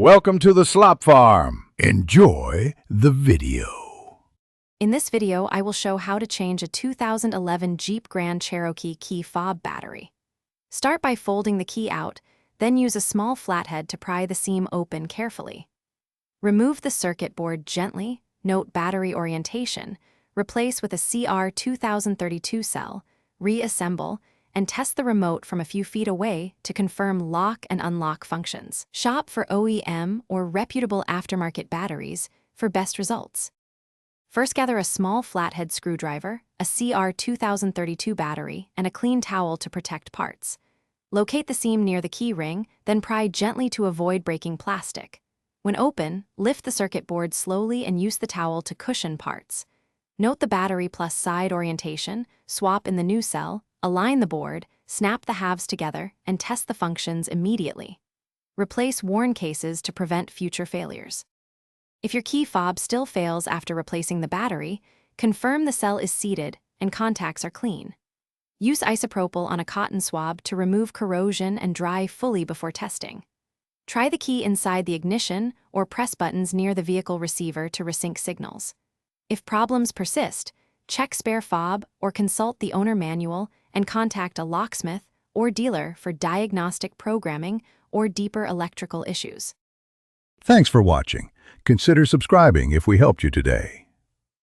Welcome to the Slop Farm. Enjoy the video. In this video, I will show how to change a 2011 Jeep Grand Cherokee key fob battery. Start by folding the key out, then use a small flathead to pry the seam open carefully. Remove the circuit board gently, note battery orientation, replace with a CR2032 cell, reassemble, and test the remote from a few feet away to confirm lock and unlock functions. Shop for OEM or reputable aftermarket batteries for best results. First, gather a small flathead screwdriver, a CR2032 battery, and a clean towel to protect parts. Locate the seam near the key ring, then pry gently to avoid breaking plastic. When open, lift the circuit board slowly and use the towel to cushion parts. Note the battery plus side orientation, swap in the new cell, align the board, snap the halves together, and test the functions immediately. Replace worn cases to prevent future failures. If your key fob still fails after replacing the battery, confirm the cell is seated and contacts are clean. Use isopropyl on a cotton swab to remove corrosion and dry fully before testing. Try the key inside the ignition or press buttons near the vehicle receiver to resync signals. If problems persist, check spare fob or consult the owner manual and contact a locksmith or dealer for diagnostic programming or deeper electrical issues. Thanks for watching. Consider subscribing if we helped you today.